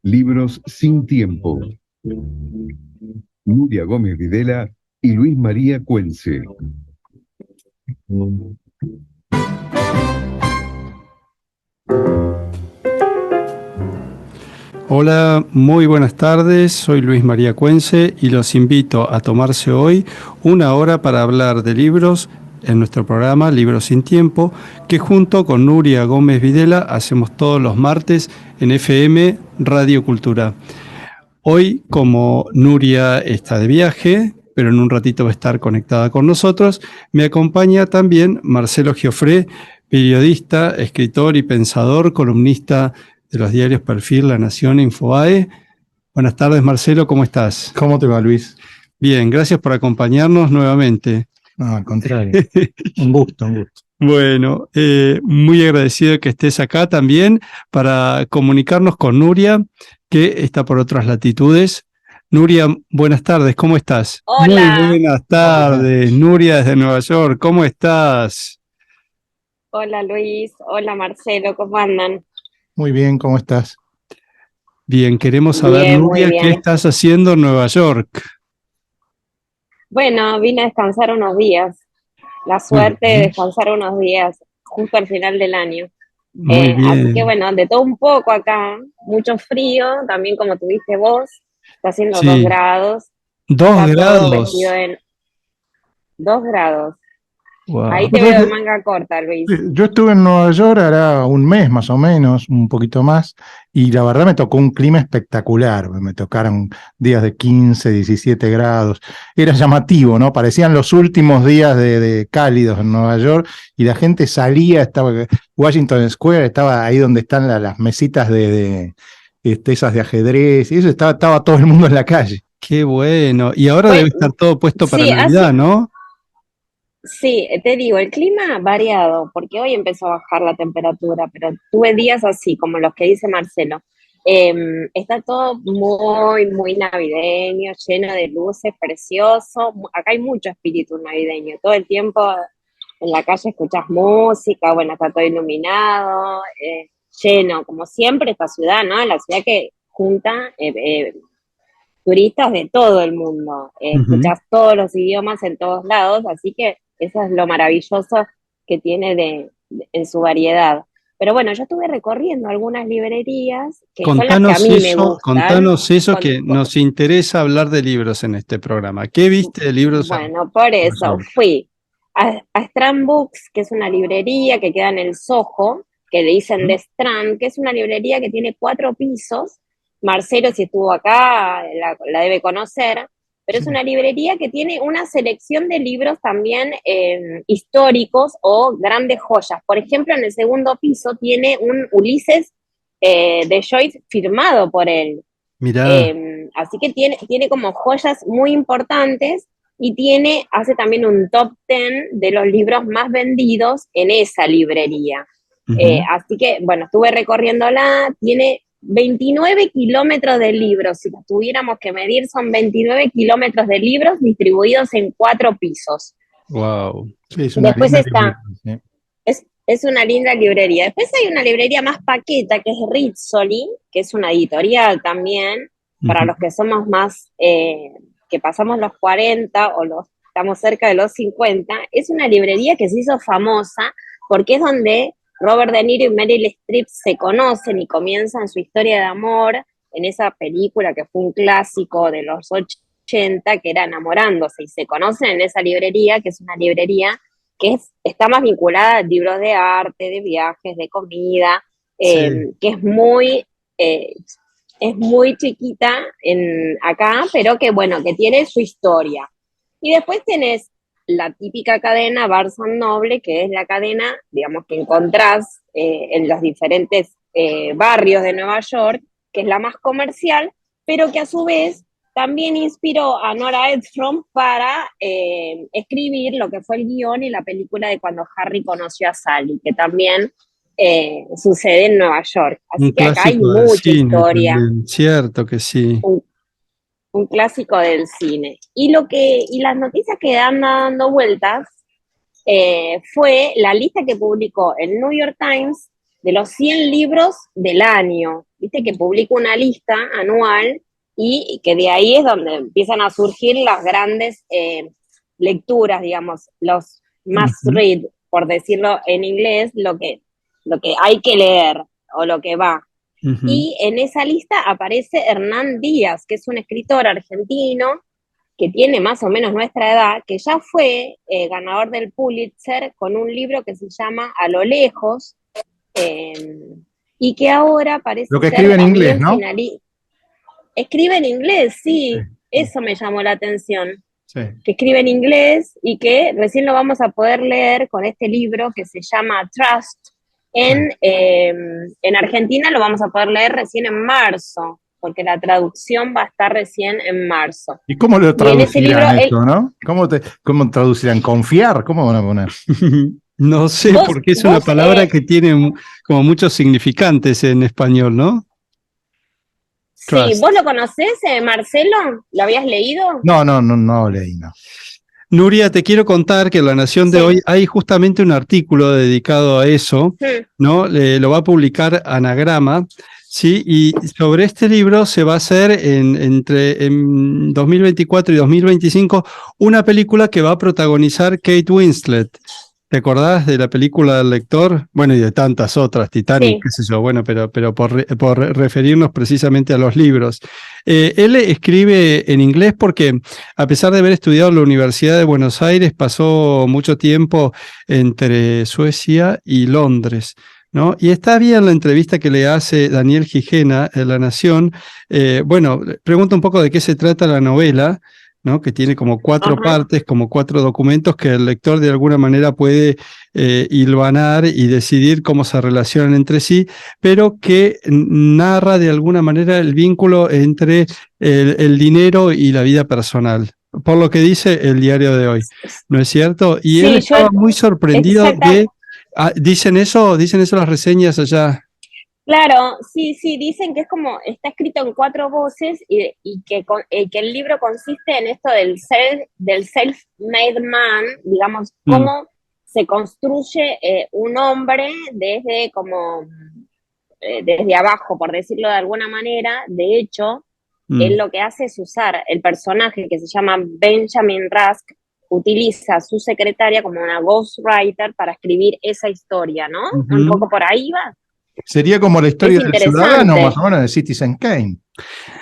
Libros sin tiempo. Nuria Gómez Videla y Luis María Cuense. Hola, muy buenas tardes, soy Luis María Cuense y los invito a tomarse hoy una hora para hablar de libros en nuestro programa Libros sin Tiempo, que junto con Nuria Gómez Videla hacemos todos los martes en FM Radio Cultura. Hoy, como Nuria está de viaje, pero en un ratito va a estar conectada con nosotros, me acompaña también Marcelo Giofré, periodista, escritor y pensador, columnista de los diarios Perfil, La Nación, Infobae. Buenas tardes, Marcelo, ¿cómo estás? ¿Cómo te va, Luis? Bien, gracias por acompañarnos nuevamente. No, al contrario. Un gusto, un gusto. Bueno, muy agradecido que estés acá también para comunicarnos con Nuria, que está por otras latitudes. Nuria, buenas tardes, ¿cómo estás? Hola. Muy buenas tardes, Nuria desde Nueva York, ¿cómo estás? Hola Luis, hola Marcelo, ¿cómo andan? Muy bien, ¿cómo estás? Bien, queremos saber, Bien, muy Nuria, ¿qué bien. estás haciendo en Nueva York? Bueno, vine a descansar unos días, la Muy suerte de bien, descansar unos días, justo al final del año. muy Así que bien. bueno, de todo un poco acá, mucho frío, también como tuviste vos, está haciendo 2 Sí, grados, 2 está todo vestido grados. en 2 grados. Ahí Wow. te Vos sabés veo de que, manga corta, Luis. yo estuve en Nueva York hará un mes más o menos, un poquito más, y la verdad me tocó un clima espectacular. Me tocaron días de 15, 17 grados. Era llamativo, ¿no? Parecían los últimos días de cálidos en Nueva York y la gente salía, estaba Washington Square, estaba ahí donde están las mesitas esas de ajedrez, y eso estaba todo el mundo en la calle. Qué bueno. Y ahora debe Pues, estar todo puesto para sí, Navidad, ¿no? Sí, te digo, el clima variado, porque hoy empezó a bajar la temperatura, pero tuve días así, como los que dice Marcelo. Está todo muy, muy navideño, lleno de luces, precioso. Acá hay mucho espíritu navideño. Todo el tiempo en la calle escuchas música, bueno, está todo iluminado, lleno, como siempre, esta ciudad, ¿no? La ciudad que junta turistas de todo el mundo. Ujú. Escuchás todos los idiomas en todos lados, así que eso es lo maravilloso que tiene en su variedad. Pero bueno, yo estuve recorriendo algunas librerías que son las que a mí me gustan. Contanos eso Con- que con- nos interesa hablar de libros en este programa. ¿Qué viste de libros en bueno, por Nueva eso York? fui a Strand Books, que es una librería que queda en el Soho, que le dicen The Strand, que es una librería que tiene 4 pisos. Marcelo, si estuvo acá, la debe conocer, pero es Sí. una librería que tiene una selección de libros también históricos o grandes joyas. Por ejemplo, en el segundo piso tiene un Ulises de Joyce firmado por él. Mirá, Así que tiene como joyas muy importantes y hace también un top 10 de los libros más vendidos en esa librería. ujú. Así que, bueno, estuve recorriéndola, tiene 29 kilómetros de libros, si los tuviéramos que medir, son 29 kilómetros de libros distribuidos en 4 pisos. Wow. Sí, es una Después linda librería. está, Sí. es una linda librería. Después hay una librería más paqueta, que es Rizzoli, que es una editorial también, para Ujú. los que somos más, que pasamos los 40 o estamos cerca de los 50. Es una librería que se hizo famosa porque es donde Robert De Niro y Meryl Streep se conocen y comienzan su historia de amor en esa película que fue un clásico de los 80, que era Enamorándose, y se conocen en esa librería, que es una librería que está más vinculada a libros de arte, de viajes, de comida, Sí. que eh, es muy chiquita acá, pero que bueno, que tiene su historia. Y después tenés la típica cadena Barnes Noble, que es la cadena, digamos, que encontrás en los diferentes barrios de Nueva York, que es la más comercial, pero que a su vez también inspiró a Nora Ephron para escribir lo que fue el guión y la película de Cuando Harry conoció a Sally, que también sucede en Nueva York. Un Así que acá hay clásico del mucha cine historia, también, cierto que sí. un, un clásico del cine. Y las noticias que andan dando vueltas fue la lista que publicó el New York Times de los 100 libros del año. viste que publica una lista anual y que de ahí es donde empiezan a surgir las grandes lecturas, digamos, los must read, por decirlo en inglés, lo que hay que leer o lo que va. Y en esa lista aparece Hernán Díaz, que es un escritor argentino que tiene más o menos nuestra edad, que ya fue ganador del Pulitzer con un libro que se llama A lo lejos, y que ahora parece lo que ser escribe en inglés, ¿no? Escribe en inglés, sí, eso me llamó la atención. Sí. Que escribe en inglés y que recién lo vamos a poder leer con este libro que se llama Trust. En Argentina lo vamos a poder leer recién en marzo, porque la traducción va a estar recién en marzo. ¿Y cómo lo traducirán libro, esto, no? ¿Cómo traducirán? ¿Confiar? ¿Cómo van a poner? No sé, porque es una palabra que tiene como muchos significantes en español, ¿no? Sí, ¿vos lo conocés, Marcelo? ¿Lo habías leído? No leí, no. Nuria, te quiero contar que en La Nación de hoy hay justamente un artículo dedicado a eso, ¿no? Lo va a publicar Anagrama, ¿sí? Y sobre este libro se va a hacer en 2024 y 2025 una película que va a protagonizar Kate Winslet. ¿Te acordás de la película del lector? Bueno, y de tantas otras, Titanic, qué sé yo, bueno, pero por referirnos precisamente a los libros. Él escribe en inglés porque, a pesar de haber estudiado en la Universidad de Buenos Aires, pasó mucho tiempo entre Suecia y Londres, ¿no? Y está bien la entrevista que le hace Daniel Gijena en La Nación. Bueno, pregunta un poco de qué se trata la novela, ¿no? Que tiene como 4 partes, como 4 documentos que el lector de alguna manera puede hilvanar y decidir cómo se relacionan entre sí, pero que narra de alguna manera el vínculo entre el dinero y la vida personal, por lo que dice el diario de hoy, ¿no es cierto? Y él estaba muy sorprendido de... ¿Dicen eso las reseñas allá? Claro, sí, dicen que es como, está escrito en 4 voces y que el libro consiste en esto del self-made man, digamos, cómo se construye un hombre desde abajo, por decirlo de alguna manera. De hecho, él lo que hace es usar el personaje que se llama Benjamin Rusk, utiliza a su secretaria como una ghostwriter para escribir esa historia, ¿no? Un poco por ahí va. Sería como la historia del ciudadano, más o menos, de Citizen Kane.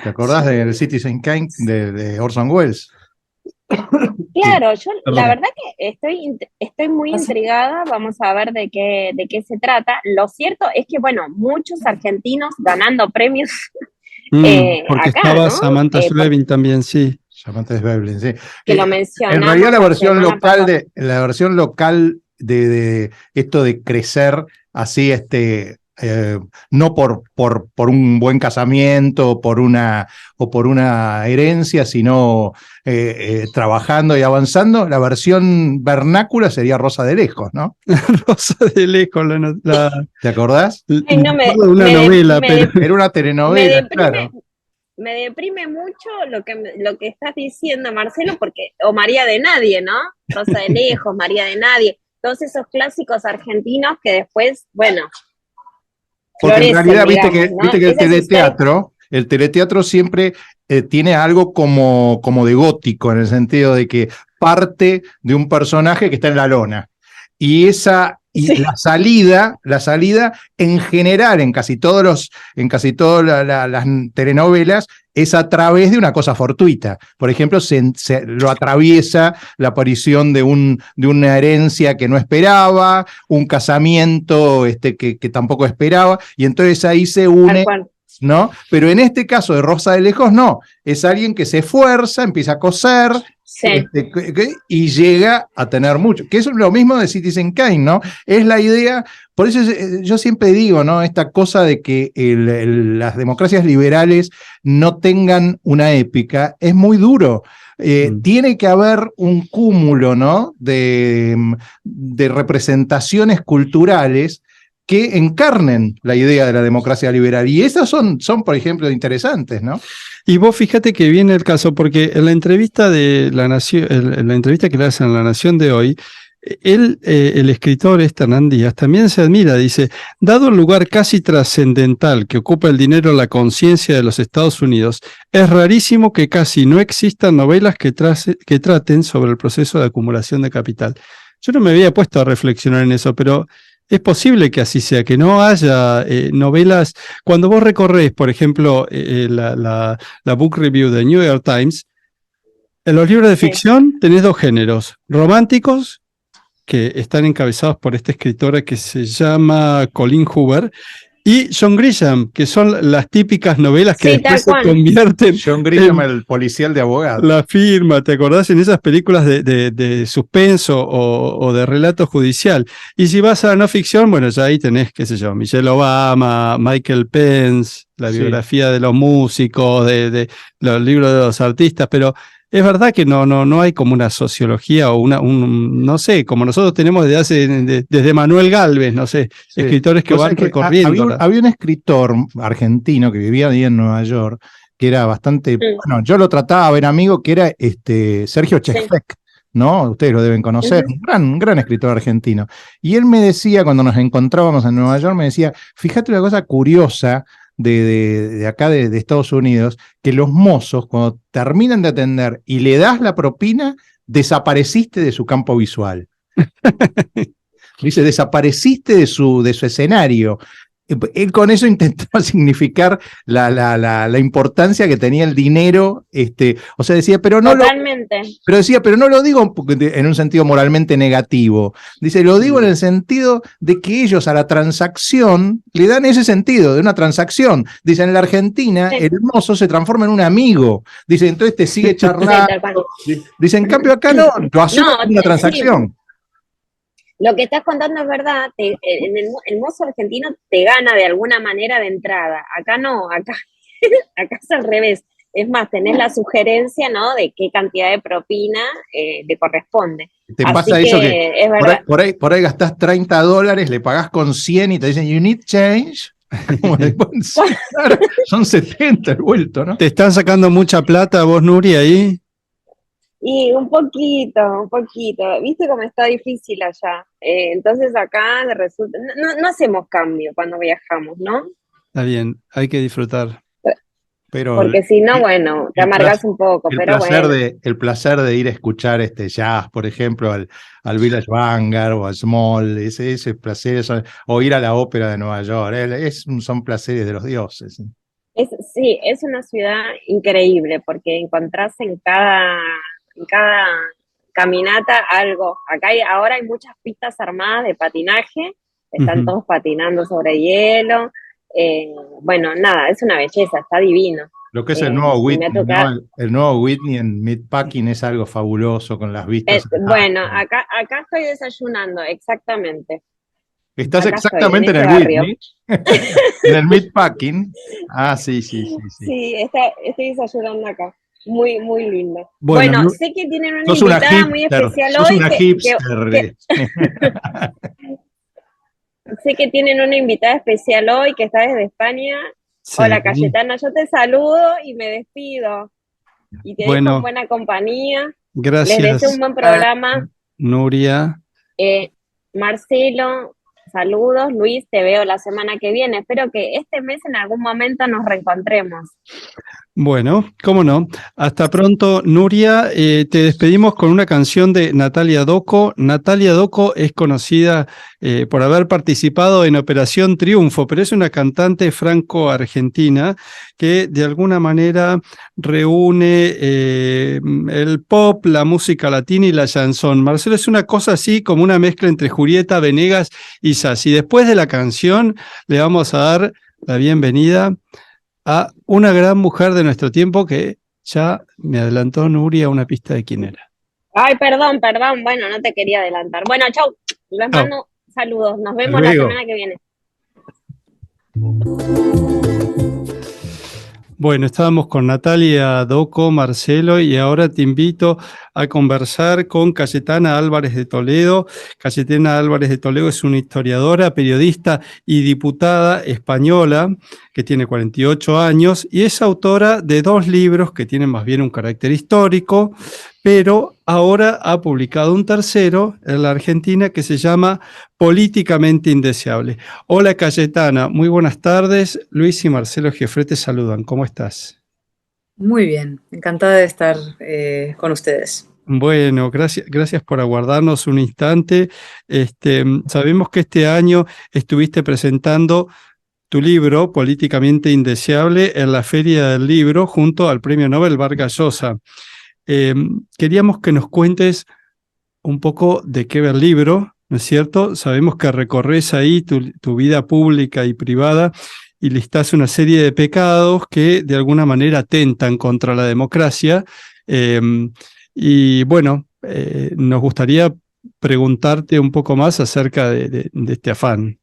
¿Te acordás del Citizen Kane de Orson Welles? Claro, yo la verdad que estoy muy intrigada, vamos a ver de qué se trata. Lo cierto es que, bueno, muchos argentinos ganando premios porque acá, estaba, ¿no? Samantha Schweblin también, sí. Samantha Schweblin, sí. Que lo mencionamos. En realidad la versión local de esto de crecer así, no por un buen casamiento o por una herencia, sino trabajando y avanzando, la versión vernácula sería Rosa de Lejos, ¿no? Rosa de Lejos, ¿te acordás? Una novela, pero era una telenovela, claro. Me deprime mucho lo que estás diciendo, Marcelo, o María de Nadie, ¿no? Rosa de Lejos, María de Nadie, todos esos clásicos argentinos que después, bueno... Porque en realidad, viste que el teleteatro siempre tiene algo como de gótico, en el sentido de que parte de un personaje que está en la lona. Y la salida, en general, en casi todas las telenovelas, es a través de una cosa fortuita. Por ejemplo, lo atraviesa la aparición de una herencia que no esperaba, un casamiento que tampoco esperaba, y entonces ahí se une, ¿no? Pero en este caso de Rosa de Lejos, no. Es alguien que se esfuerza, empieza a coser, y llega a tener mucho, que es lo mismo de Citizen Kane, ¿no? Es la idea, por eso yo siempre digo, ¿no? Esta cosa de que las democracias liberales no tengan una épica, es muy duro. Tiene que haber un cúmulo, ¿no? de representaciones culturales que encarnen la idea de la democracia liberal. Y esas son por ejemplo, interesantes, ¿no? Y vos fíjate que viene el caso, porque en la entrevista de La Nación, en la entrevista que le hacen a La Nación de hoy, Él, el escritor Hernán Díaz, también se admira, dice, dado el lugar casi trascendental que ocupa el dinero en la conciencia de los Estados Unidos, es rarísimo que casi no existan novelas que traten sobre el proceso de acumulación de capital. Yo no me había puesto a reflexionar en eso, pero es posible que así sea, que no haya novelas. Cuando vos recorres, por ejemplo, la book review de New York Times, en los libros de ficción tenés dos géneros, románticos, que están encabezados por esta escritora que se llama Colleen Hoover, y John Grisham, que son las típicas novelas que después se convierten John Grisham, el policial de abogados. La firma, ¿te acordás? En esas películas de suspenso o de relato judicial. Y si vas a la no ficción, bueno, ya ahí tenés, qué sé yo, Michelle Obama, Michael Pence, la biografía de los músicos, de los libros de los artistas, pero es verdad que no hay como una sociología o no sé, como nosotros tenemos desde Manuel Gálvez, no sé, escritores que van recorriendo. Había un escritor argentino que vivía ahí en Nueva York, que era bastante, bueno, yo lo trataba a ver amigo, que era Sergio Chefek, ¿no? Ustedes lo deben conocer, un gran escritor argentino. Y él me decía, cuando nos encontrábamos en Nueva York, me decía, fíjate una cosa curiosa de acá de Estados Unidos, que los mozos, cuando terminan de atender y le das la propina, desapareciste de su campo visual. Dice, desapareciste de su escenario. Él con eso intentaba significar la importancia que tenía el dinero, o sea, decía, pero no pero no lo digo en un sentido moralmente negativo. Dice, lo digo en el sentido de que ellos a la transacción le dan ese sentido de una transacción. Dice, en la Argentina el mozo se transforma en un amigo. Dice, entonces te sigue charlando. Dice, en cambio acá no, lo asume como una transacción. Lo que estás contando es verdad, el mozo argentino te gana de alguna manera de entrada, acá no, acá es al revés, es más, tenés la sugerencia, ¿no?, de qué cantidad de propina le corresponde. Te pasa eso que es verdad. Por ahí gastás $30, le pagás con 100 y te dicen, you need change. Claro, son 70 el vuelto, ¿no? ¿Te están sacando mucha plata vos, Nuri, ahí? Y un poquito, viste cómo está difícil allá, entonces acá resulta, no hacemos cambio cuando viajamos, ¿no? Está bien, hay que disfrutar. Pero porque si no, bueno, te amargás un poco, pero bueno. El placer de ir a escuchar jazz, por ejemplo, al Village Vanguard o al Small, ese placer, o ir a la ópera de Nueva York, son placeres de los dioses. Sí, es una ciudad increíble, porque encontrás en cada caminata algo. Ahora hay muchas pistas armadas de patinaje, están todos patinando sobre hielo. Bueno, nada, es una belleza, está divino. Lo que es el nuevo Whitney, ¿no? El nuevo Whitney en Meatpacking es algo fabuloso con las vistas. Bueno, acá estoy desayunando, exactamente. ¿Estás acá exactamente en el Whitney? ¿En el Meatpacking? Ah, sí. Sí, estoy desayunando acá. Muy, muy lindo. Bueno, sé que tienen una invitada muy especial hoy. Una hipster. Sé que tienen una invitada especial hoy que está desde España. Sí. Hola, Cayetana, yo te saludo y me despido. Y te dejo en buena compañía. Gracias. Les deseo un buen programa. Nuria. Marcelo, saludos. Luis, te veo la semana que viene. Espero que este mes en algún momento nos reencontremos. Bueno, cómo no. Hasta pronto, Nuria. Te despedimos con una canción de Natalia Doco. Natalia Doco es conocida por haber participado en Operación Triunfo, pero es una cantante franco-argentina que de alguna manera reúne el pop, la música latina y la chanson. Marcelo, es una cosa así como una mezcla entre Julieta Venegas y Sassy. Después de la canción le vamos a dar la bienvenida a una gran mujer de nuestro tiempo que ya me adelantó Nuria una pista de quién era. Ay, perdón, bueno, no te quería adelantar. Bueno, chau, les mando saludos, nos vemos la semana que viene. Bueno, estábamos con Natalia Doco, Marcelo, y ahora te invito a conversar con Cayetana Álvarez de Toledo. Cayetana Álvarez de Toledo es una historiadora, periodista y diputada española que tiene 48 años y es autora de 2 libros que tienen más bien un carácter histórico, pero ahora ha publicado un tercero en la Argentina que se llama Políticamente Indeseable. Hola Cayetana, muy buenas tardes. Luis y Marcelo Giofré te saludan. ¿Cómo estás? Muy bien, encantada de estar con ustedes. Bueno, gracias por aguardarnos un instante. Sabemos que este año estuviste presentando tu libro, Políticamente Indeseable, en la Feria del Libro junto al Premio Nobel Vargas Llosa. Queríamos que nos cuentes un poco de qué va el libro, ¿no es cierto? Sabemos que recorres ahí tu vida pública y privada y listás una serie de pecados que de alguna manera atentan contra la democracia. Y bueno, nos gustaría preguntarte un poco más acerca de este afán.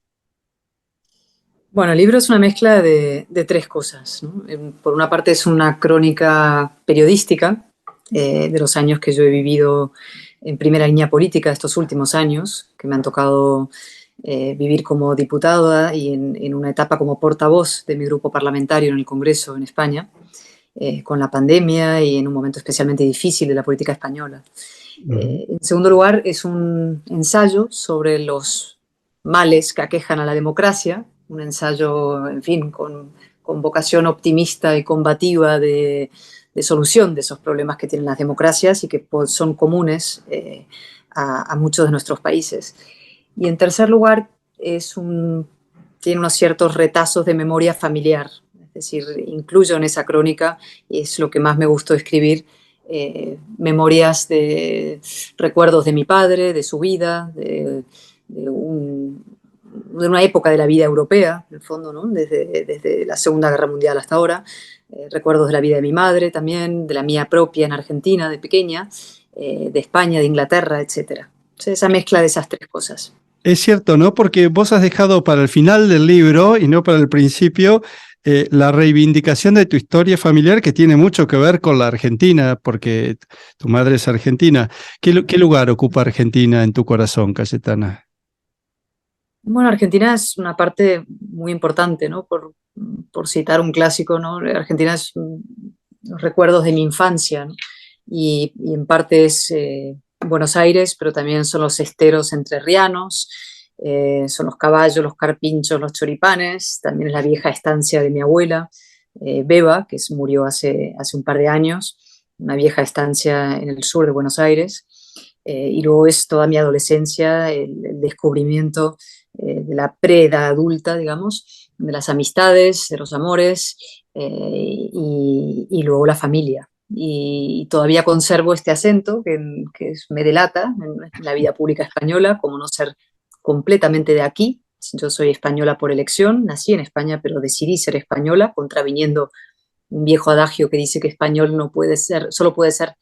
Bueno, el libro es una mezcla de tres cosas, ¿no? Por una parte es una crónica periodística de los años que yo he vivido en primera línea política, estos últimos años, que me han tocado vivir como diputada y en una etapa como portavoz de mi grupo parlamentario en el Congreso en España, con la pandemia y en un momento especialmente difícil de la política española. En segundo lugar, es un ensayo sobre los males que aquejan a la democracia, un ensayo, en fin, con vocación optimista y combativa de solución de esos problemas que tienen las democracias y que son comunes a muchos de nuestros países. Y en tercer lugar, tiene unos ciertos retazos de memoria familiar, es decir, incluyo en esa crónica, y es lo que más me gustó escribir, memorias de recuerdos de mi padre, de su vida, de una época de la vida europea, en el fondo, ¿no? Desde la Segunda Guerra Mundial hasta ahora, recuerdos de la vida de mi madre también, de la mía propia en Argentina de pequeña, de España, de Inglaterra, etc. Entonces, esa mezcla de esas tres cosas. Es cierto, ¿no? Porque vos has dejado para el final del libro y no para el principio la reivindicación de tu historia familiar que tiene mucho que ver con la Argentina, porque tu madre es argentina. ¿Qué lugar ocupa Argentina en tu corazón, Cayetana? Bueno, Argentina es una parte muy importante, ¿no? Por citar un clásico, ¿no? Argentina es los recuerdos de mi infancia, ¿no? Y en parte es Buenos Aires, pero también son los esteros entrerrianos, son los caballos, los carpinchos, los choripanes, también es la vieja estancia de mi abuela, Beba, que murió hace un par de años, una vieja estancia en el sur de Buenos Aires, y luego es toda mi adolescencia, el descubrimiento de la preedad adulta, digamos, de las amistades, de los amores, y luego la familia. Y todavía conservo este acento que me delata en la vida pública española, como no ser completamente de aquí. Yo soy española por elección, nací en España, pero decidí ser española, contraviniendo un viejo adagio que dice que español no puede ser, solo puede ser,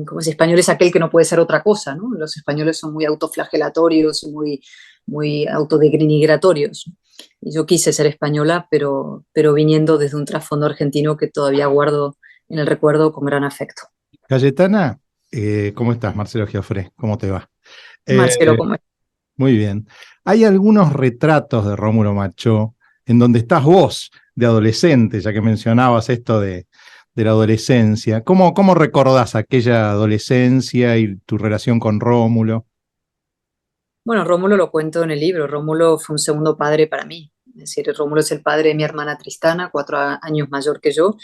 como si español es aquel que no puede ser otra cosa, ¿no? Los españoles son muy autoflagelatorios y muy autodenigratorios. Y yo quise ser española, pero viniendo desde un trasfondo argentino que todavía guardo en el recuerdo con gran afecto. Cayetana, ¿cómo estás? Marcelo Giofré, ¿cómo te va? Marcelo, ¿cómo estás? Muy bien. Hay algunos retratos de Rómulo Machó en donde estás vos, de adolescente, ya que mencionabas esto de la adolescencia. ¿Cómo recordás aquella adolescencia y tu relación con Rómulo? Bueno, Rómulo lo cuento en el libro. Rómulo fue un segundo padre para mí. Es decir, Rómulo es el padre de mi hermana Tristana, 4 años mayor que yo,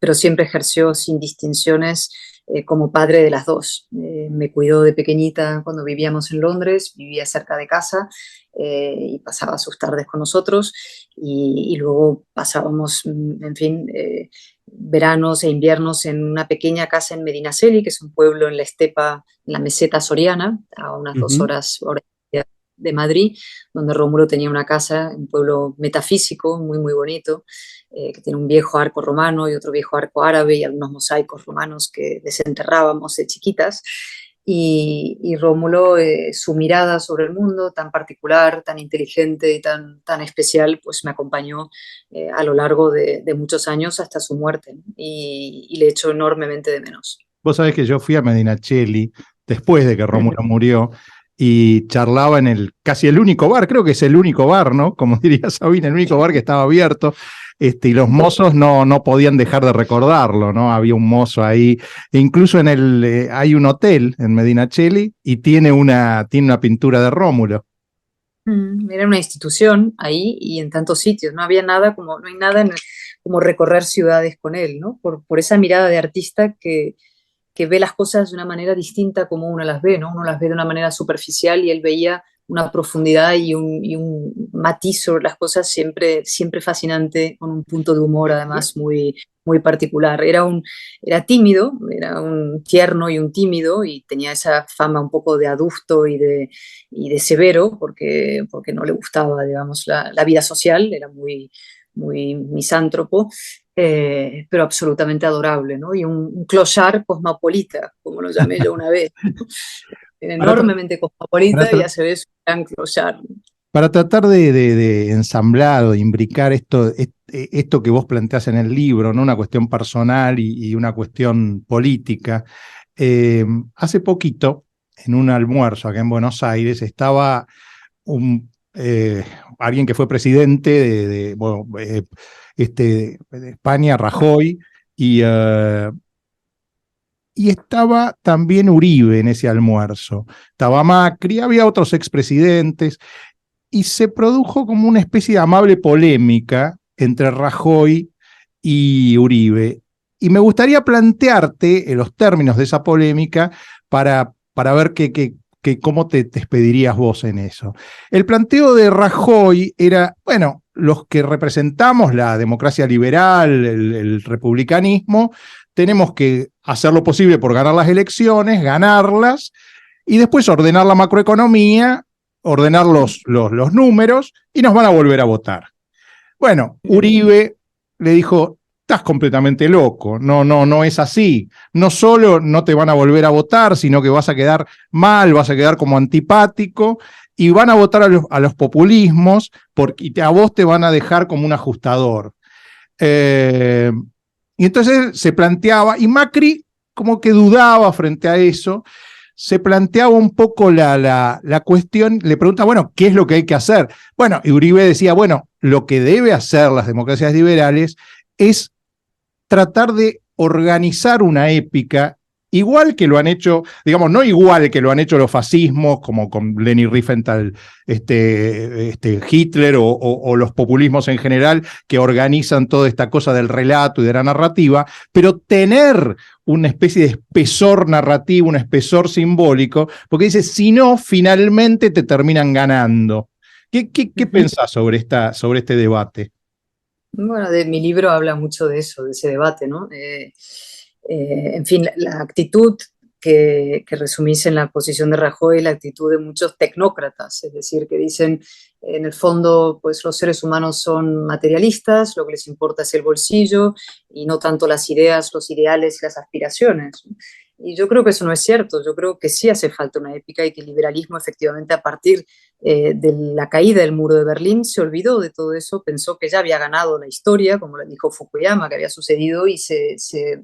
pero siempre ejerció sin distinciones como padre de las dos. Me cuidó de pequeñita cuando vivíamos en Londres, vivía cerca de casa y pasaba sus tardes con nosotros y luego pasábamos, en fin, veranos e inviernos en una pequeña casa en Medinaceli, que es un pueblo en la estepa, en la meseta soriana, a unas 2 horas de Madrid, donde Rómulo tenía una casa, un pueblo metafísico, muy, muy bonito, que tiene un viejo arco romano y otro viejo arco árabe y algunos mosaicos romanos que desenterrábamos de chiquitas. Y Rómulo, su mirada sobre el mundo tan particular, tan inteligente y tan especial, pues me acompañó a lo largo de muchos años hasta su muerte, ¿no? Y le echo enormemente de menos. Vos sabés que yo fui a Medinaceli después de que Rómulo murió y charlaba en casi el único bar, creo que es el único bar, ¿no? Como diría Sabina, el único bar que estaba abierto. Y los mozos no podían dejar de recordarlo, ¿no? Había un mozo ahí, e incluso hay un hotel en Medinaceli y tiene una pintura de Rómulo. Era una institución ahí y en tantos sitios, no hay nada como recorrer ciudades con él, ¿no? Por esa mirada de artista que ve las cosas de una manera distinta como uno las ve, ¿no? Uno las ve de una manera superficial y él veía una profundidad y un matiz sobre las cosas siempre fascinante, con un punto de humor además muy, muy particular. Era tímido, era un tierno y un tímido, y tenía esa fama un poco de adusto y de severo, porque no le gustaba, digamos, la vida social, era muy, muy misántropo, pero absolutamente adorable, ¿no? Y un clochard cosmopolita, como lo llamé yo una vez, ¿no? Enormemente cosmopolita y a su vez un gran clochard. Para tratar de ensamblar o de imbricar esto que vos planteás en el libro, ¿no? Una cuestión personal y una cuestión política. Hace poquito, en un almuerzo acá en Buenos Aires, estaba alguien que fue presidente de España, Rajoy, y estaba también Uribe en ese almuerzo. Estaba Macri, había otros expresidentes, y se produjo como una especie de amable polémica entre Rajoy y Uribe. Y me gustaría plantearte los términos de esa polémica para ver cómo te despedirías vos en eso. El planteo de Rajoy era, bueno, los que representamos la democracia liberal, el republicanismo, tenemos que hacer lo posible por ganar las elecciones, ganarlas, y después ordenar la macroeconomía, ordenar los números, y nos van a volver a votar. Bueno, Uribe le dijo: estás completamente loco, no es así. No solo no te van a volver a votar, sino que vas a quedar mal, vas a quedar como antipático, y van a votar a los populismos, y a vos te van a dejar como un ajustador. Y entonces se planteaba, y Macri como que dudaba frente a eso, se planteaba un poco la cuestión, le pregunta, bueno, ¿qué es lo que hay que hacer? Bueno, y Uribe decía, bueno, lo que debe hacer las democracias liberales es tratar de organizar una épica, igual que lo han hecho, digamos, no igual que lo han hecho los fascismos, como con Leni Riefenstahl, Hitler o los populismos en general, que organizan toda esta cosa del relato y de la narrativa, pero tener una especie de espesor narrativo, un espesor simbólico, porque dice, si no, finalmente te terminan ganando. ¿Qué pensás sobre este debate? Bueno, mi libro habla mucho de eso, de ese debate, ¿no? En fin, la actitud que resumís en la posición de Rajoy, la actitud de muchos tecnócratas, es decir, que dicen, en el fondo, pues los seres humanos son materialistas, lo que les importa es el bolsillo y no tanto las ideas, los ideales y las aspiraciones. Y yo creo que eso no es cierto, yo creo que sí hace falta una épica y que el liberalismo efectivamente a partir de la caída del muro de Berlín se olvidó de todo eso, pensó que ya había ganado la historia, como le dijo Fukuyama, que había sucedido, y se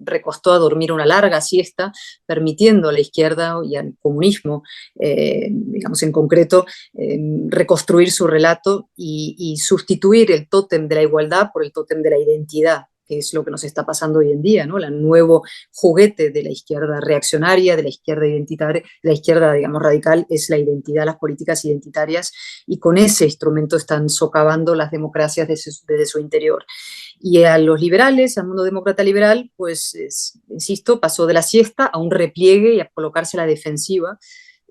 recostó a dormir una larga siesta, permitiendo a la izquierda y al comunismo, digamos en concreto, reconstruir su relato y sustituir el tótem de la igualdad por el tótem de la identidad, que es lo que nos está pasando hoy en día, ¿no? El nuevo juguete de la izquierda reaccionaria, de la izquierda identitaria, la izquierda, digamos, radical, es la identidad, las políticas identitarias, y con ese instrumento están socavando las democracias desde su interior. Y a los liberales, al mundo demócrata liberal, pues, insisto, pasó de la siesta a un repliegue y a colocarse a la defensiva.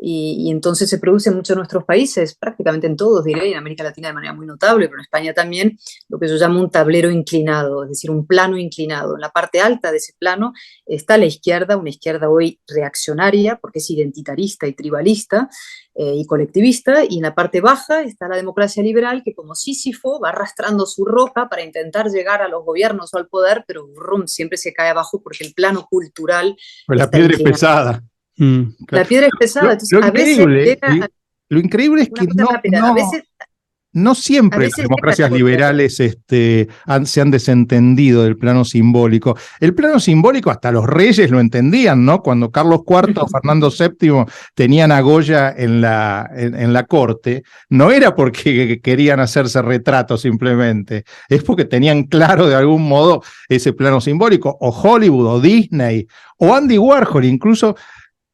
Y entonces se produce mucho en nuestros países, prácticamente en todos, diré, en América Latina de manera muy notable, pero en España también, lo que yo llamo un tablero inclinado, es decir, un plano inclinado. En la parte alta de ese plano está la izquierda, una izquierda hoy reaccionaria, porque es identitarista y tribalista y colectivista, y en la parte baja está la democracia liberal, que como Sísifo va arrastrando su roca para intentar llegar a los gobiernos o al poder, pero siempre se cae abajo porque el plano cultural Pues la piedra es pesada. La piedra es pesada, entonces a veces lo increíble es que a veces No A siempre las veces democracias liberales se han desentendido del plano simbólico. El plano simbólico hasta los reyes lo entendían, ¿no? Cuando Carlos IV o Fernando VII tenían a Goya en la corte, no era porque querían hacerse retratos simplemente, es porque tenían claro de algún modo ese plano simbólico. O Hollywood, o Disney, o Andy Warhol, incluso,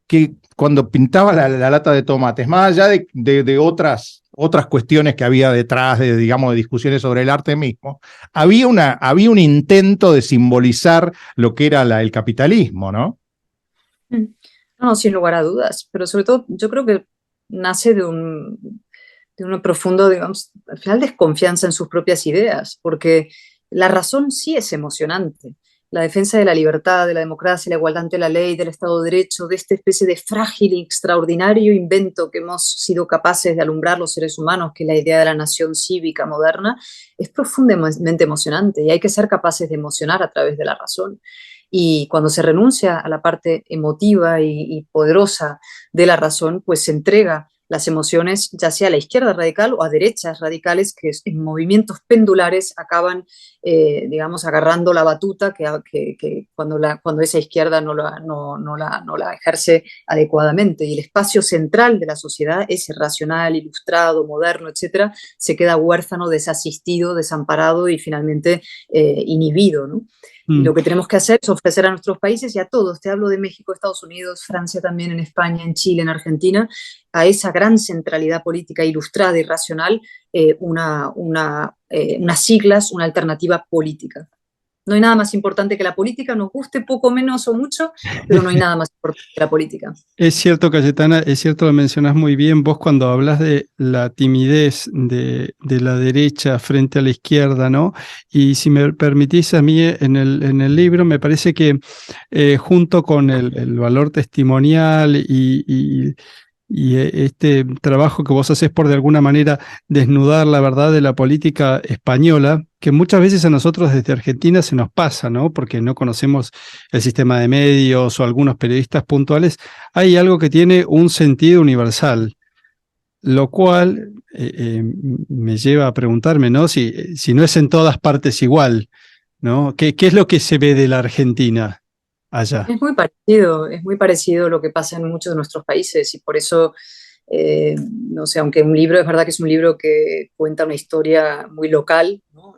que cuando pintaba la lata de tomates, más allá de otras cuestiones que había detrás digamos, de discusiones sobre el arte mismo, había un intento de simbolizar lo que era el capitalismo, ¿no? No, sin lugar a dudas, pero sobre todo yo creo que nace de una profundo, digamos, al final desconfianza en sus propias ideas, porque la razón sí es emocionante. La defensa de la libertad, de la democracia, la igualdad ante la ley, del Estado de Derecho, de esta especie de frágil y extraordinario invento que hemos sido capaces de alumbrar los seres humanos, que es la idea de la nación cívica moderna, es profundamente emocionante y hay que ser capaces de emocionar a través de la razón. Y cuando se renuncia a la parte emotiva y poderosa de la razón, pues se entrega las emociones ya sea a la izquierda radical o a derechas radicales que en movimientos pendulares acaban, digamos, agarrando la batuta que cuando esa izquierda no la ejerce adecuadamente. Y el espacio central de la sociedad, ese racional, ilustrado, moderno, etcétera, se queda huérfano, desasistido, desamparado y finalmente inhibido, ¿no? Y lo que tenemos que hacer es ofrecer a nuestros países y a todos, te hablo de México, Estados Unidos, Francia también, en España, en Chile, en Argentina, a esa gran centralidad política ilustrada y racional, unas siglas, una alternativa política. No hay nada más importante que la política, nos guste poco, menos o mucho, pero no hay nada más importante que la política. Es cierto, Cayetana, es cierto, lo mencionás muy bien. Vos cuando hablas de la timidez de la derecha frente a la izquierda, ¿no? Y si me permitís, a mí en el libro me parece que junto con el valor testimonial y este trabajo que vos haces por de alguna manera desnudar la verdad de la política española, que muchas veces a nosotros desde Argentina se nos pasa, ¿no? Porque no conocemos el sistema de medios o algunos periodistas puntuales, hay algo que tiene un sentido universal, lo cual me lleva a preguntarme, ¿no? Si no es en todas partes igual, ¿no? ¿Qué es lo que se ve de la Argentina allá? Es muy parecido lo que pasa en muchos de nuestros países y por eso, no sé, aunque un libro, es verdad que es un libro que cuenta una historia muy local, ¿no?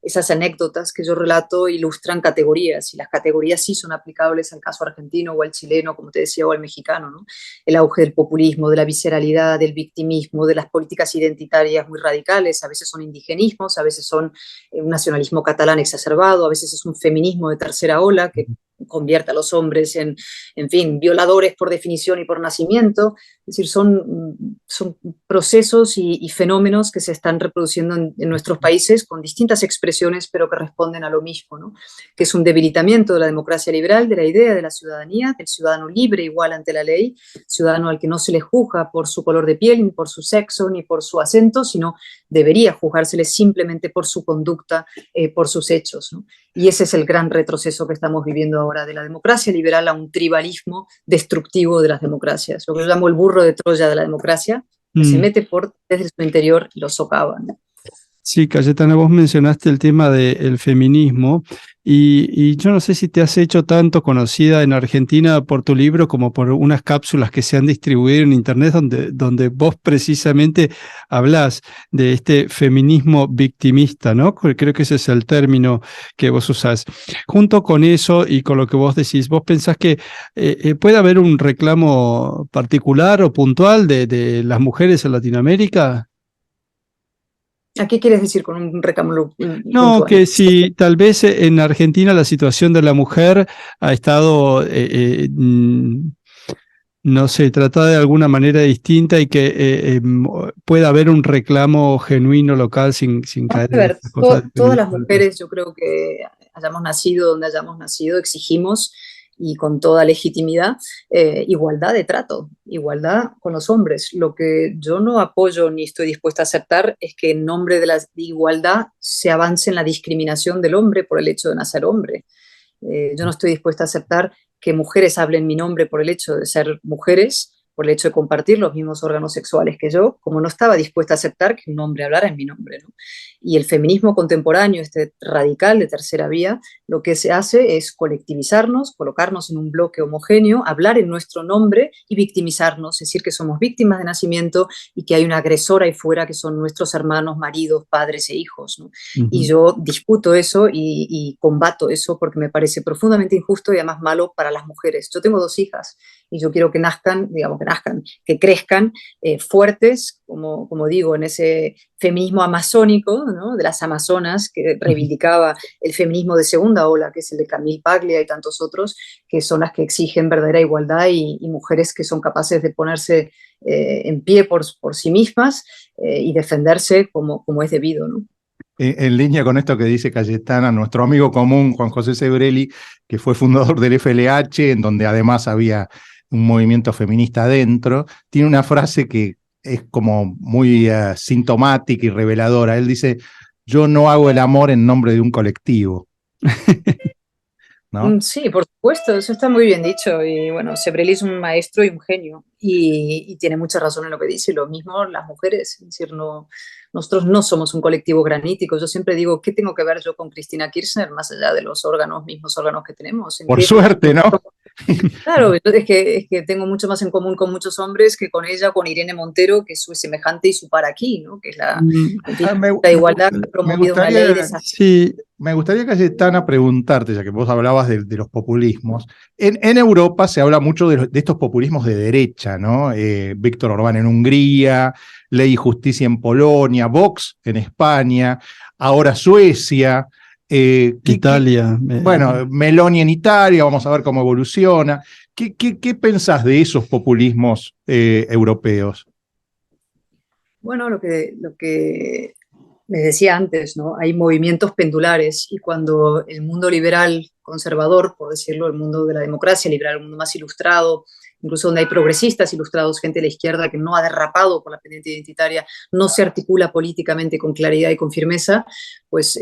Esas anécdotas que yo relato ilustran categorías y las categorías sí son aplicables al caso argentino o al chileno, como te decía, o al mexicano, ¿no? El auge del populismo, de la visceralidad, del victimismo, de las políticas identitarias muy radicales, a veces son indigenismos, a veces son un nacionalismo catalán exacerbado, a veces es un feminismo de tercera ola que convierte a los hombres en fin, violadores por definición y por nacimiento. Es decir, son procesos y fenómenos que se están reproduciendo en nuestros países con distintas expresiones, pero que responden a lo mismo, ¿no? Que es un debilitamiento de la democracia liberal, de la idea de la ciudadanía, del ciudadano libre igual ante la ley, ciudadano al que no se le juzga por su color de piel, ni por su sexo, ni por su acento, sino debería juzgársele simplemente por su conducta, por sus hechos, ¿no? Y ese es el gran retroceso que estamos viviendo ahora, de la democracia liberal a un tribalismo destructivo de las democracias, lo que yo llamo el burro de Troya de la democracia, que se mete desde su interior y lo socava, ¿no? Sí, Cayetana, vos mencionaste el tema del feminismo y yo no sé si te has hecho tanto conocida en Argentina por tu libro como por unas cápsulas que se han distribuido en internet donde vos precisamente hablás de este feminismo victimista, ¿no? Creo que ese es el término que vos usás. Junto con eso y con lo que vos decís, ¿vos pensás que puede haber un reclamo particular o puntual de las mujeres en Latinoamérica? ¿A qué quieres decir con un reclamo No, puntual? que si tal vez en Argentina la situación de la mujer ha estado, no sé, tratada de alguna manera distinta y que pueda haber un reclamo genuino local sin caer A en ver, estas cosas de todas las feminismo. mujeres, yo creo que hayamos nacido donde hayamos nacido, exigimos y con toda legitimidad igualdad de trato, igualdad con los hombres. Lo que yo no apoyo ni estoy dispuesta a aceptar es que en nombre de la igualdad se avance en la discriminación del hombre por el hecho de nacer hombre. Yo no estoy dispuesta a aceptar que mujeres hablen mi nombre por el hecho de ser mujeres, por el hecho de compartir los mismos órganos sexuales que yo, como no estaba dispuesta a aceptar que un hombre hablara en mi nombre, ¿no? Y el feminismo contemporáneo, este radical de tercera vía, lo que se hace es colectivizarnos, colocarnos en un bloque homogéneo, hablar en nuestro nombre y victimizarnos, decir que somos víctimas de nacimiento y que hay una agresora ahí fuera que son nuestros hermanos, maridos, padres e hijos, ¿no? Y yo discuto eso y combato eso porque me parece profundamente injusto y además malo para las mujeres. Yo tengo 2 hijas y yo quiero que nazcan, digamos, que crezcan fuertes, como digo, en ese feminismo amazónico, ¿no? De las amazonas, que reivindicaba el feminismo de segunda ola, que es el de Camille Paglia y tantos otros, que son las que exigen verdadera igualdad y mujeres que son capaces de ponerse en pie por sí mismas y defenderse como es debido, ¿no? En línea con esto que dice Cayetana, nuestro amigo común, Juan José Sebrelli, que fue fundador del FLH, en donde además había un movimiento feminista adentro, tiene una frase que es como muy sintomática y reveladora. Él dice: yo no hago el amor en nombre de un colectivo. ¿No? Sí, por supuesto, eso está muy bien dicho. Y bueno, Sebrelli es un maestro y un genio. Y tiene mucha razón en lo que dice. Lo mismo las mujeres. Es decir, nosotros no somos un colectivo granítico. Yo siempre digo, ¿qué tengo que ver yo con Cristina Kirchner más allá de los mismos órganos que tenemos? Por suerte, ¿no? Claro, es que tengo mucho más en común con muchos hombres que con ella, con Irene Montero, que es su semejante y su par aquí, ¿no? Que es la igualdad que ha promovido una ley de esas. Sí, me gustaría, Cayetana, preguntarte, ya que vos hablabas de los populismos. En Europa se habla mucho de estos populismos de derecha, ¿no? Víctor Orbán en Hungría, Ley y Justicia en Polonia, Vox en España, ahora Suecia. Italia. Bueno, Meloni en Italia, vamos a ver cómo evoluciona. ¿Qué pensás de esos populismos europeos? Bueno, lo que les decía antes, ¿no? Hay movimientos pendulares y cuando el mundo liberal conservador, por decirlo, el mundo de la democracia liberal, el mundo más ilustrado, incluso donde hay progresistas ilustrados, gente de la izquierda que no ha derrapado por la pendiente identitaria, no se articula políticamente con claridad y con firmeza, pues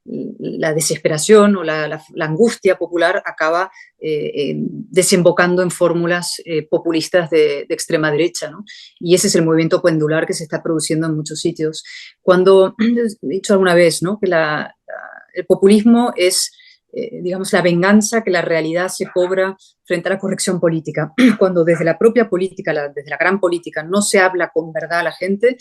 la desesperación o la angustia popular acaba desembocando en fórmulas populistas de extrema derecha, ¿no? Y ese es el movimiento pendular que se está produciendo en muchos sitios. Cuando he dicho alguna vez, ¿no? Que el populismo es digamos, la venganza que la realidad se cobra frente a la corrección política. Cuando desde la propia política, desde la gran política, no se habla con verdad a la gente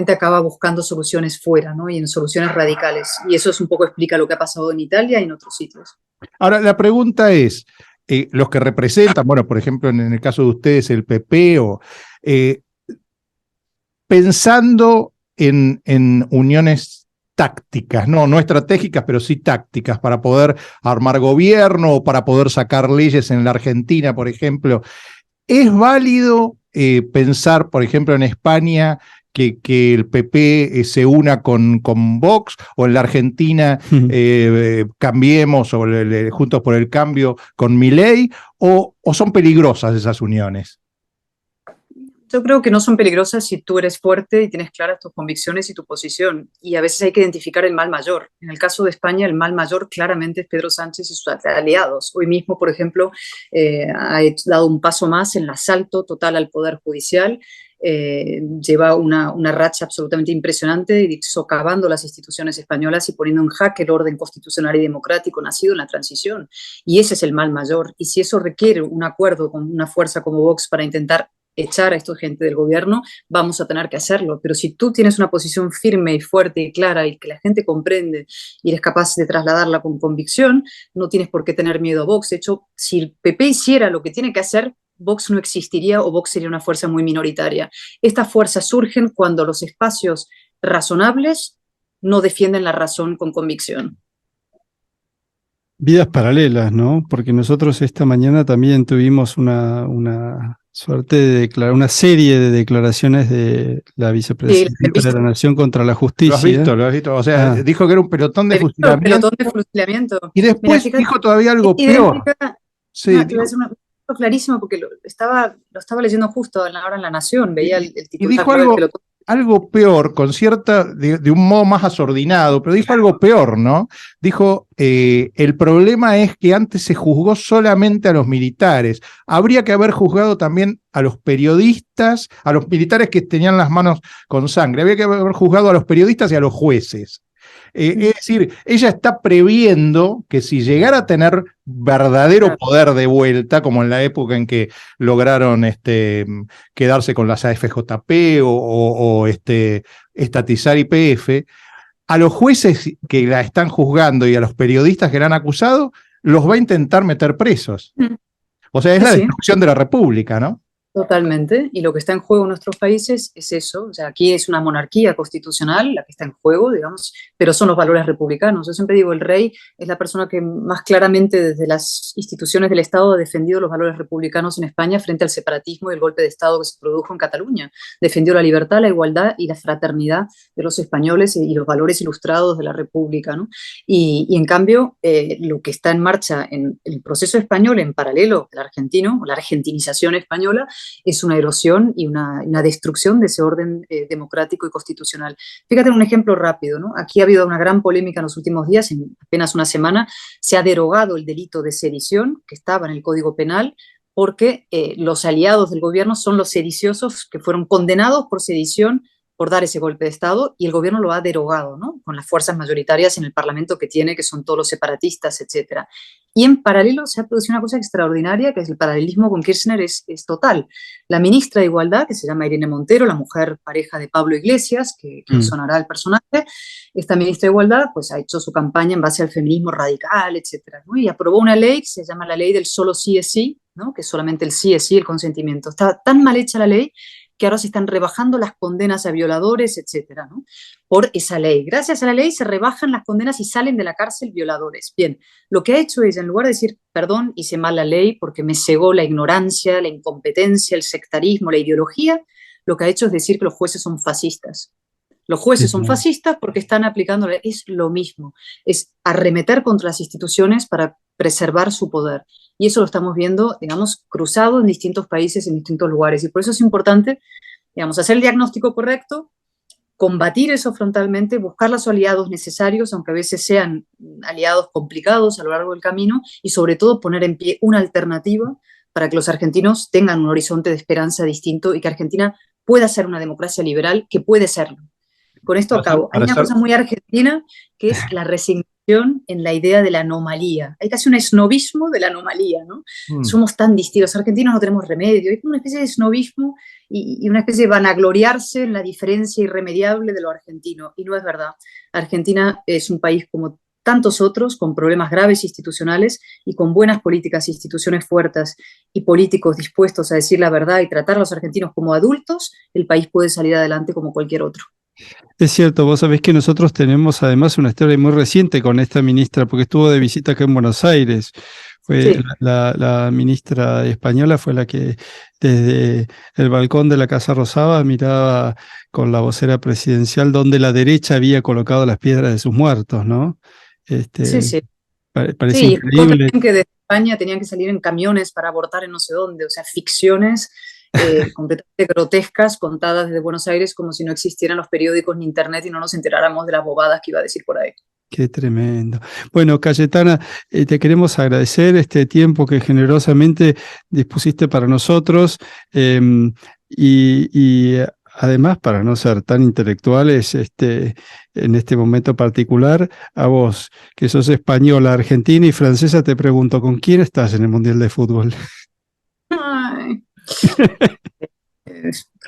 acaba buscando soluciones fuera, ¿no? Y en soluciones radicales. Y eso es un poco explica lo que ha pasado en Italia y en otros sitios. Ahora, la pregunta es, los que representan, bueno, por ejemplo, en el caso de ustedes, el PP, pensando en uniones tácticas, no estratégicas, pero sí tácticas, para poder armar gobierno o para poder sacar leyes en la Argentina, por ejemplo. ¿Es válido pensar, por ejemplo, en España que el PP se una con Vox, o en la Argentina cambiemos, o Juntos por el Cambio con Milei, o son peligrosas esas uniones? Yo creo que no son peligrosas si tú eres fuerte y tienes claras tus convicciones y tu posición. Y a veces hay que identificar el mal mayor. En el caso de España, el mal mayor claramente es Pedro Sánchez y sus aliados. Hoy mismo, por ejemplo, ha dado un paso más en el asalto total al Poder Judicial. Lleva una racha absolutamente impresionante y socavando las instituciones españolas y poniendo en jaque el orden constitucional y democrático nacido en la transición. Y ese es el mal mayor. Y si eso requiere un acuerdo con una fuerza como Vox para intentar echar a esta gente del gobierno, vamos a tener que hacerlo. Pero si tú tienes una posición firme y fuerte y clara y que la gente comprende y eres capaz de trasladarla con convicción, no tienes por qué tener miedo a Vox. De hecho, si el PP hiciera lo que tiene que hacer, Vox no existiría o Vox sería una fuerza muy minoritaria. Estas fuerzas surgen cuando los espacios razonables no defienden la razón con convicción. Vidas paralelas, ¿no? Porque nosotros esta mañana también tuvimos una suerte de declarar una serie de declaraciones de la vicepresidenta de la Nación contra la Justicia. Lo has visto. O sea, dijo que era un pelotón de fusilamiento. Y después dijo todavía algo peor. Sí. Te voy a decir clarísimo porque lo estaba leyendo justo ahora en La Nación, veía el titular. Y dijo algo, algo peor, con cierta, de un modo más asordinado, pero dijo algo peor, ¿no? Dijo, el problema es que antes se juzgó solamente a los militares. Habría que haber juzgado también a los periodistas, a los militares que tenían las manos con sangre. Habría que haber juzgado a los periodistas y a los jueces. Es decir, ella está previendo que si llegara a tener verdadero poder de vuelta, como en la época en que lograron quedarse con las AFJP o estatizar YPF, a los jueces que la están juzgando y a los periodistas que la han acusado, los va a intentar meter presos. O sea, es la destrucción de la República, ¿no? Totalmente, y lo que está en juego en nuestros países es eso, o sea, aquí es una monarquía constitucional la que está en juego, digamos, pero son los valores republicanos. Yo siempre digo, el rey es la persona que más claramente desde las instituciones del Estado ha defendido los valores republicanos en España frente al separatismo y el golpe de Estado que se produjo en Cataluña. Defendió la libertad, la igualdad y la fraternidad de los españoles y los valores ilustrados de la República, ¿no? Y en cambio, lo que está en marcha en el proceso español en paralelo al argentino, o la argentinización española, es una erosión y una destrucción de ese orden democrático y constitucional. Fíjate en un ejemplo rápido, ¿no? Aquí ha habido una gran polémica en los últimos días, en apenas una semana, se ha derogado el delito de sedición, que estaba en el Código Penal, porque los aliados del gobierno son los sediciosos que fueron condenados por sedición por dar ese golpe de Estado, y el gobierno lo ha derogado, ¿no? Con las fuerzas mayoritarias en el Parlamento que tiene, que son todos los separatistas, etc. Y en paralelo se ha producido una cosa extraordinaria, que es el paralelismo con Kirchner es total. La ministra de Igualdad, que se llama Irene Montero, la mujer pareja de Pablo Iglesias, que sonará el personaje, esta ministra de Igualdad pues ha hecho su campaña en base al feminismo radical, etc., ¿no? Y aprobó una ley que se llama la ley del solo sí es sí, ¿no? Que solamente el sí es sí, el consentimiento. Está tan mal hecha la ley que ahora se están rebajando las condenas a violadores, etcétera, ¿no? Por esa ley. Gracias a la ley se rebajan las condenas y salen de la cárcel violadores. Bien, lo que ha hecho ella, en lugar de decir, perdón, hice mal la ley porque me cegó la ignorancia, la incompetencia, el sectarismo, la ideología, lo que ha hecho es decir que los jueces son fascistas. Los jueces son fascistas porque están aplicando, es lo mismo, es arremeter contra las instituciones para preservar su poder. Y eso lo estamos viendo, digamos, cruzado en distintos países, en distintos lugares. Y por eso es importante, digamos, hacer el diagnóstico correcto, combatir eso frontalmente, buscar los aliados necesarios, aunque a veces sean aliados complicados a lo largo del camino, y sobre todo poner en pie una alternativa para que los argentinos tengan un horizonte de esperanza distinto y que Argentina pueda ser una democracia liberal, que puede serlo. Con esto acabo. Hay una cosa muy argentina que es la resignación en la idea de la anomalía. Hay casi un esnovismo de la anomalía, ¿no? Somos tan distintos. Los argentinos no tenemos remedio. Hay como una especie de esnovismo y una especie de vanagloriarse en la diferencia irremediable de lo argentino. Y no es verdad. Argentina es un país como tantos otros, con problemas graves institucionales y con buenas políticas, instituciones fuertes y políticos dispuestos a decir la verdad y tratar a los argentinos como adultos, el país puede salir adelante como cualquier otro. Es cierto, vos sabés que nosotros tenemos además una historia muy reciente con esta ministra, porque estuvo de visita acá en Buenos Aires. Fue la ministra española fue la que desde el balcón de la Casa Rosada miraba con la vocera presidencial donde la derecha había colocado las piedras de sus muertos, ¿no? Parece increíble. Que de España tenían que salir en camiones para abortar en no sé dónde, o sea, ficciones completamente grotescas contadas desde Buenos Aires como si no existieran los periódicos ni internet y no nos enteráramos de las bobadas que iba a decir por ahí. Qué tremendo. Bueno, Cayetana, te queremos agradecer este tiempo que generosamente dispusiste para nosotros y además, para no ser tan intelectuales en este momento particular, a vos, que sos española, argentina y francesa, te pregunto, ¿con quién estás en el Mundial de Fútbol? Ay.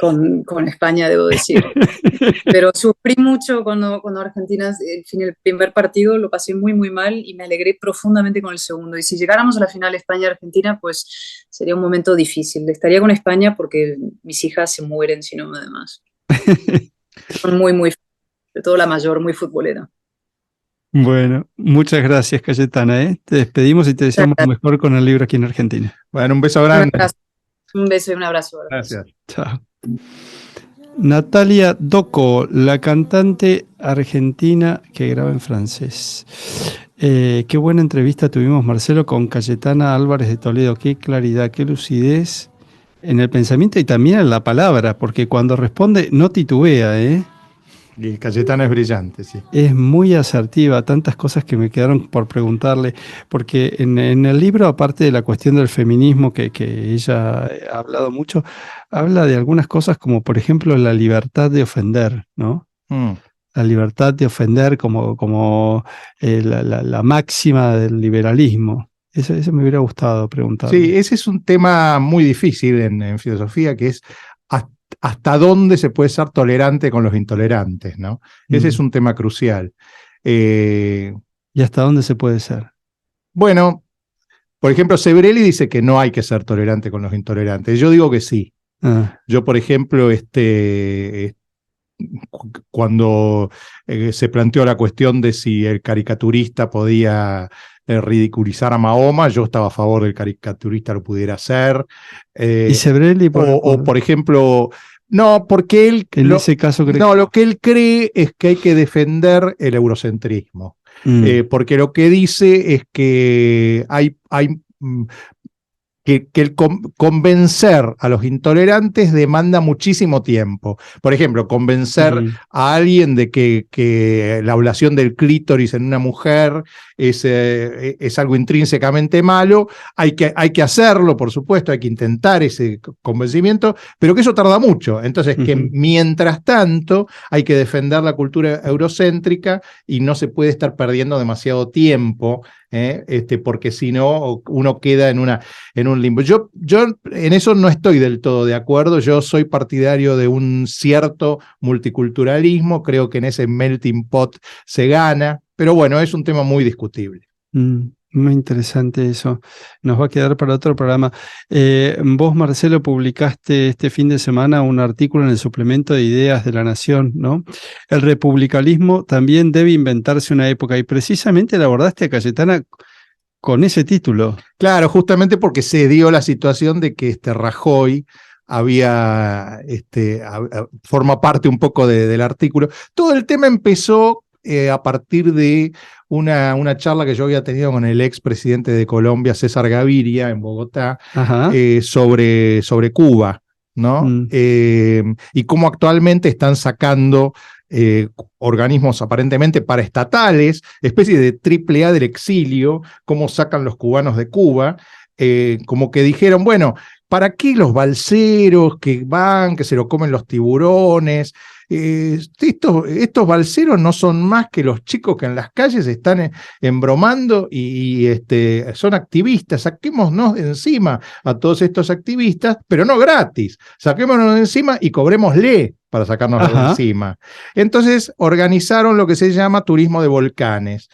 Con España, debo decir. Pero sufrí mucho cuando Argentina, el primer partido lo pasé muy, muy mal y me alegré profundamente con el segundo. Y si llegáramos a la final España-Argentina, pues sería un momento difícil. Estaría con España porque mis hijas se mueren si no, además. Son muy, muy, sobre todo la mayor, muy futbolera. Bueno, muchas gracias, Cayetana. Te despedimos y te deseamos lo mejor con el libro aquí en Argentina. Bueno, un beso grande. Un beso y un abrazo. Gracias. Chao. Natalia Doco, la cantante argentina que graba en francés. Qué buena entrevista tuvimos, Marcelo, con Cayetana Álvarez de Toledo. Qué claridad, qué lucidez en el pensamiento y también en la palabra, porque cuando responde no titubea, ¿eh? Y Cayetana es brillante, sí. Es muy asertiva, tantas cosas que me quedaron por preguntarle, porque en el libro, aparte de la cuestión del feminismo que ella ha hablado mucho, habla de algunas cosas como, por ejemplo, la libertad de ofender, ¿no? Mm. La libertad de ofender como la máxima del liberalismo. Eso me hubiera gustado preguntarle. Sí, ese es un tema muy difícil en filosofía, que es hasta dónde se puede ser tolerante con los intolerantes, ¿no? Ese es un tema crucial. ¿Y hasta dónde se puede ser? Bueno, por ejemplo, Sebrelli dice que no hay que ser tolerante con los intolerantes. Yo digo que sí. Yo, por ejemplo, cuando se planteó la cuestión de si el caricaturista podía ridiculizar a Mahoma, yo estaba a favor del caricaturista lo pudiera hacer. ¿Y Sebrelli? Por ejemplo, no, porque él... En ese caso cree lo que él cree es que hay que defender el eurocentrismo. Porque lo que dice es que que el convencer a los intolerantes demanda muchísimo tiempo. Por ejemplo, convencer a alguien de que la ablación del clítoris en una mujer es algo intrínsecamente malo, hay que hacerlo, por supuesto, hay que intentar ese convencimiento, pero que eso tarda mucho. Entonces, que mientras tanto hay que defender la cultura eurocéntrica y no se puede estar perdiendo demasiado tiempo, porque si no, uno queda en un limbo. Yo en eso no estoy del todo de acuerdo. Yo soy partidario de un cierto multiculturalismo. Creo que en ese melting pot se gana. Pero bueno, es un tema muy discutible. Muy interesante eso. Nos va a quedar para otro programa. Vos, Marcelo, publicaste este fin de semana un artículo en el suplemento de Ideas de la Nación, ¿no? El republicanismo también debe inventarse una época, y precisamente la abordaste a Cayetana con ese título. Claro, justamente porque se dio la situación de que Rajoy forma parte un poco del artículo. Todo el tema empezó a partir de una charla que yo había tenido con el expresidente de Colombia, César Gaviria, en Bogotá, sobre Cuba, ¿no? Y cómo actualmente están sacando organismos aparentemente paraestatales, especie de AAA del exilio, cómo sacan los cubanos de Cuba, como que dijeron, bueno, ¿para qué los balseros que van, que se lo comen los tiburones? Estos balseros no son más que los chicos que en las calles están embromando y son activistas. Saquémonos de encima a todos estos activistas, pero no gratis. Saquémonos de encima y cobrémosle para sacarnos de encima. Entonces organizaron lo que se llama turismo de volcanes.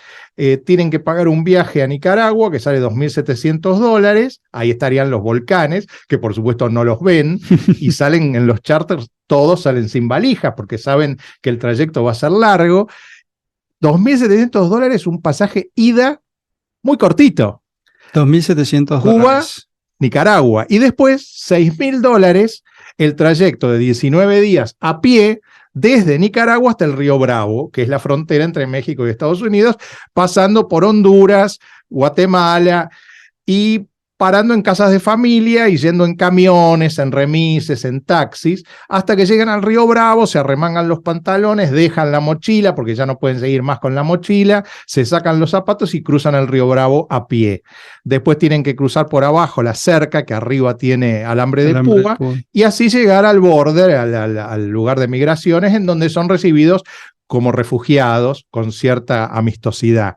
Tienen que pagar un viaje a Nicaragua que sale $2.700, ahí estarían los volcanes, que por supuesto no los ven, y salen en los charters, todos salen sin valijas, porque saben que el trayecto va a ser largo. $2.700, un pasaje ida muy cortito. $2.700. Cuba, Nicaragua. Y después, $6.000, el trayecto de 19 días a pie desde Nicaragua hasta el río Bravo, que es la frontera entre México y Estados Unidos, pasando por Honduras, Guatemala y parando en casas de familia y yendo en camiones, en remises, en taxis, hasta que llegan al río Bravo, se arremangan los pantalones, dejan la mochila, porque ya no pueden seguir más con la mochila, se sacan los zapatos y cruzan el río Bravo a pie. Después tienen que cruzar por abajo la cerca, que arriba tiene alambre de púa, y así llegar al borde, al lugar de migraciones, en donde son recibidos como refugiados con cierta amistosidad.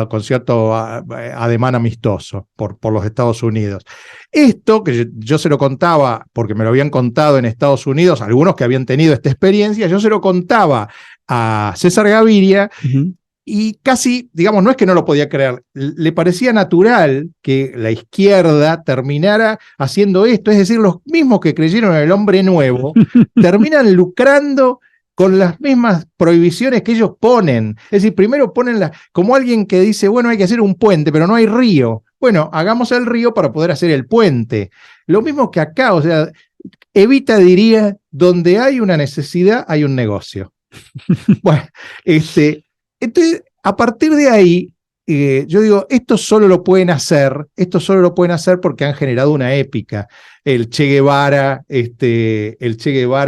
Con cierto ademán amistoso por los Estados Unidos. Esto, que yo se lo contaba, porque me lo habían contado en Estados Unidos, algunos que habían tenido esta experiencia, yo se lo contaba a César Gaviria, y casi, digamos, no es que no lo podía creer, le parecía natural que la izquierda terminara haciendo esto, es decir, los mismos que creyeron en el hombre nuevo, terminan lucrando con las mismas prohibiciones que ellos ponen. Es decir, primero ponen como alguien que dice, bueno, hay que hacer un puente, pero no hay río. Bueno, hagamos el río para poder hacer el puente. Lo mismo que acá, o sea, Evita diría, donde hay una necesidad, hay un negocio. Bueno, entonces, a partir de ahí, yo digo, esto solo lo pueden hacer porque han generado una épica. el Che Guevara,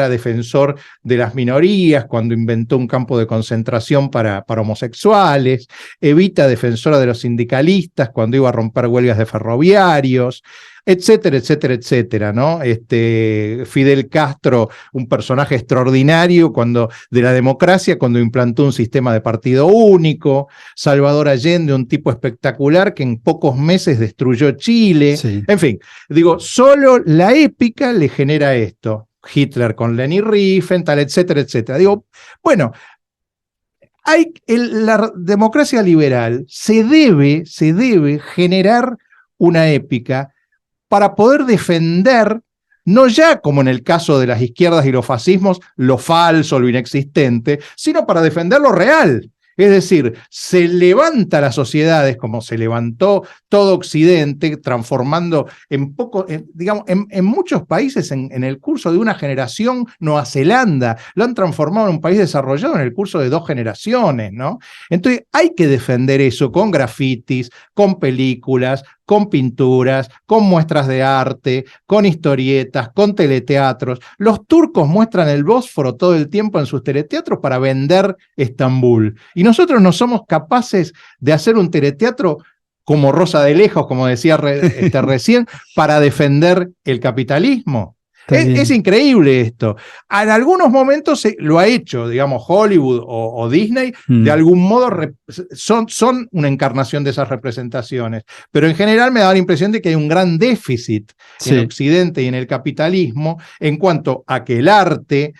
defensor de las minorías, cuando inventó un campo de concentración para homosexuales, Evita, defensora de los sindicalistas, cuando iba a romper huelgas de ferroviarios, etcétera, etcétera, etcétera, ¿no? Fidel Castro, un personaje extraordinario de la democracia, cuando implantó un sistema de partido único, Salvador Allende, un tipo espectacular que en pocos meses destruyó Chile, Sí. En fin, digo, solo la épica le genera esto, Hitler con Leni Riefenstahl, etcétera, etcétera. Digo, bueno, la democracia liberal se debe generar una épica para poder defender, no ya como en el caso de las izquierdas y los fascismos, lo falso, lo inexistente, sino para defender lo real. Es decir, se levanta las sociedades como se levantó todo Occidente, transformando en muchos países en el curso de una generación. Nueva Zelanda lo han transformado en un país desarrollado en el curso de 2 generaciones, ¿no? Entonces hay que defender eso con grafitis, con películas, con pinturas, con muestras de arte, con historietas, con teleteatros. Los turcos muestran el Bósforo todo el tiempo en sus teleteatros para vender Estambul. Y nosotros no somos capaces de hacer un teleteatro como Rosa de Lejos, como decía recién, para defender el capitalismo. Es increíble esto. En algunos momentos lo ha hecho, digamos, Hollywood o Disney, de algún modo son una encarnación de esas representaciones. Pero en general me da la impresión de que hay un gran déficit en Occidente y en el capitalismo en cuanto a que el arte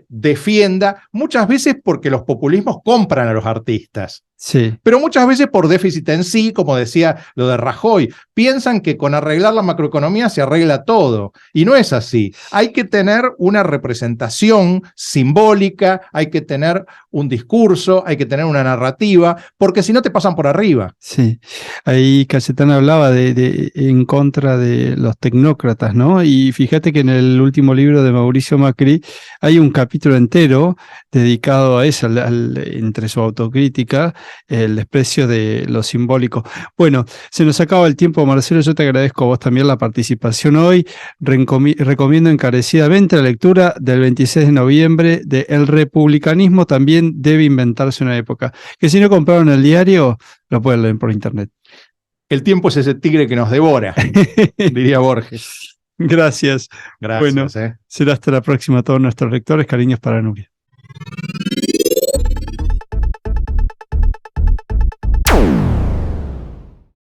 defienda, muchas veces porque los populismos compran a los artistas. Sí. Pero muchas veces por déficit en sí, como decía lo de Rajoy, piensan que con arreglar la macroeconomía se arregla todo, y no es así. Hay que tener una representación simbólica, hay que tener un discurso, hay que tener una narrativa, porque si no te pasan por arriba. Sí, ahí Cayetana hablaba en contra de los tecnócratas, ¿no? Y fíjate que en el último libro de Mauricio Macri hay un capítulo entero dedicado a eso, entre su autocrítica, el desprecio de lo simbólico. Bueno, se nos acaba el tiempo, Marcelo, yo te agradezco a vos también la participación hoy. Recomiendo encarecidamente la lectura del 26 de noviembre de El republicanismo también debe inventarse una época, que si no compraron el diario, lo pueden leer por internet. El tiempo es ese tigre que nos devora, diría Borges. Gracias. Gracias. Bueno, será hasta la próxima a todos nuestros lectores. Cariños para Nuria.